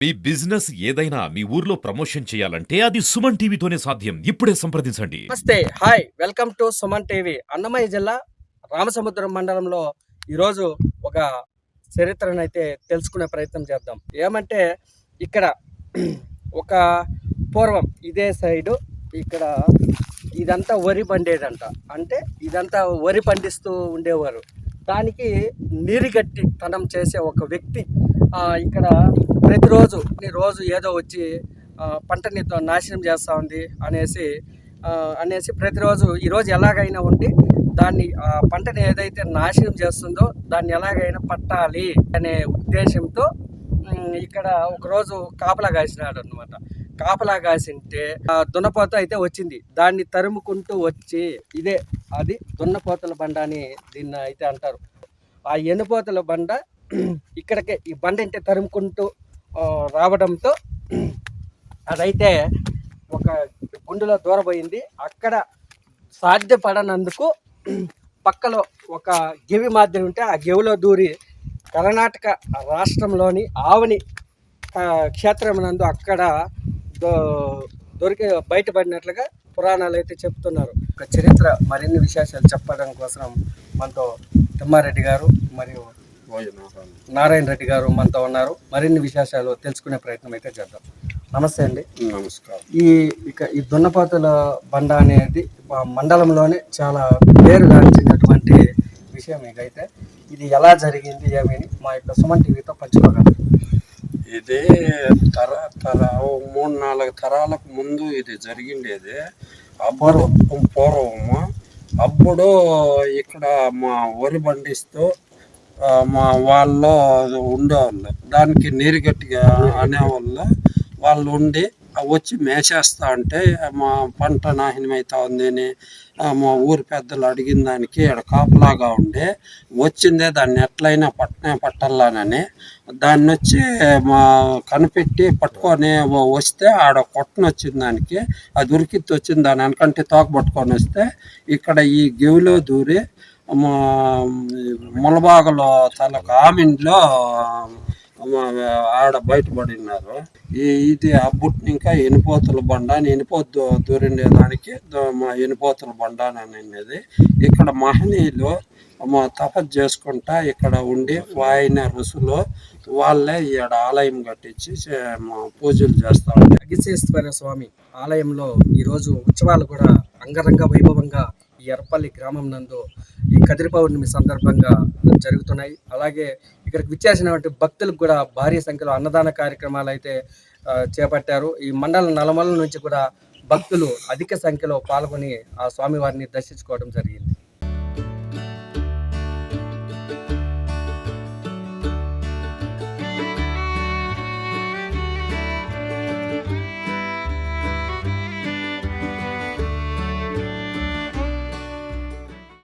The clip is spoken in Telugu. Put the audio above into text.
మీ బిజినెస్ ఏదైనా మీ ఊర్లో ప్రమోషన్ చేయాలంటే అది సుమన్ టీవీతోనే సాధ్యం. ఇప్పుడే సంప్రదించండి. నమస్తే, hi, welcome to Suman TV. Annamayya జిల్లా రామసముద్రం మండలంలో ఈరోజు ఒక చరిత్రను అయితే తెలుసుకునే ప్రయత్నం చేద్దాం. ఏమంటే ఇక్కడ ఒక పూర్వం ఇదే సైడు ఇక్కడ ఇదంతా వరి పండేదంట. అంటే ఇదంతా వరి పండిస్తూ ఉండేవారు. దానికి నీరుగట్టి తనం చేసే ఒక వ్యక్తి ఇక్కడ రోజు ఏదో వచ్చి పంటని నాశనం చేస్తూ ఉంది అనేసి ప్రతిరోజు ఈరోజు ఎలాగైనా ఉండి దాన్ని పంటని ఏదైతే నాశనం చేస్తుందో దాన్ని ఎలాగైనా పట్టాలి అనే ఉద్దేశంతో ఇక్కడ ఒకరోజు కాపలా కాసినాడు అనమాట. కాపలా కాసింటే దున్నపోత అయితే వచ్చింది. దాన్ని తరుముకుంటూ వచ్చి అది దున్నపోతల బండ అని దీన్ని అయితే అంటారు. ఆ ఎన్నుపోతల బండ ఇక్కడికే ఈ బండ అంటే తరుముకుంటూ రావడంతో అదైతే ఒక గుండులో దూరపోయింది. అక్కడ సాధ్యపడనందుకు పక్కలో ఒక గెవి మాదిరి ఉంటే ఆ గెవిలో దూరి కర్ణాటక రాష్ట్రంలోని ఆవని క్షేత్రమునందు అక్కడ బయటపడినట్లుగా పురాణాలు అయితే చెప్తున్నారు. ఒక చరిత్ర మరిన్ని విశేషాలు చెప్పడం కోసం మనతో తిమ్మారెడ్డి గారు మరియు నారాయణ రెడ్డి గారు మనతో ఉన్నారు. మరిన్ని విశేషాలు తెలుసుకునే ప్రయత్నం అయితే చేద్దాం. నమస్తే అండి. నమస్కారం. ఈ దున్నపోతుల బండ అనేది మండలంలోనే చాలా పేరుగాంచినటువంటి విషయం. మీకైతే ఇది ఎలా జరిగింది ఏమని మా యొక్క సుమన్ టీవీతో పంచుకోగలరు? ఇది 3-4 తరాలకు ముందు ఇది జరిగిండేది. పూర్వము అప్పుడు ఇక్కడ మా వరి పండిస్తూ మా వాళ్ళు ఉండేవాళ్ళు. దానికి నీరుగట్టిగా అనేవాళ్ళు. వాళ్ళు ఉండి వచ్చి మేసేస్తా అంటే మా పంట నాశనం అవుతా ఉంది అని మా ఊరి పెద్దలు అడిగిన దానికి ఇక్కడ కాపలాగా ఉండి వచ్చిందే దాన్ని ఎట్లయినా పట్టాలని దాన్ని వచ్చి మా కనిపెట్టి పట్టుకొని వస్తే ఆడ కొట్టను వచ్చింది. దానికి అది ఉరికిత్తి వచ్చింది. దాని వెనకంటే తోక పట్టుకొని వస్తే ఇక్కడ ఈ గెవిలో దూరి మా ములబాగలో తాలూకా ఆమిన్లో ఆడ బయటపడినారు. ఇది అబ్బుట్ని ఇంకా ఎనిపోతుల బండ అని ఎనిపోతు దూరిండేదానికి మా ఎనిపోతుల బండ అని అనేది. ఇక్కడ మహనీయులు మా తపస్సు చేసుకుంటా ఇక్కడ ఉండి వాయిన ఋషులు వాళ్ళే ఈడ ఆలయం కట్టించి పూజలు చేస్తా ఉంటారు. అగస్తేశ్వర స్వామి ఆలయంలో ఈరోజు ఉత్సవాలు కూడా అంగరంగ వైభవంగా ఈ ఎర్రపల్లి గ్రామం నందు ఈ కదిరి పౌర్ణమి సందర్భంగా జరుగుతున్నాయి. అలాగే ఇక్కడికి విచ్చేసినటువంటి భక్తులకు కూడా భారీ సంఖ్యలో అన్నదాన కార్యక్రమాలు అయితే చేపట్టారు. ఈ మండలం నలుమూలల నుంచి కూడా భక్తులు అధిక సంఖ్యలో పాల్గొని ఆ స్వామివారిని దర్శించుకోవడం జరిగింది.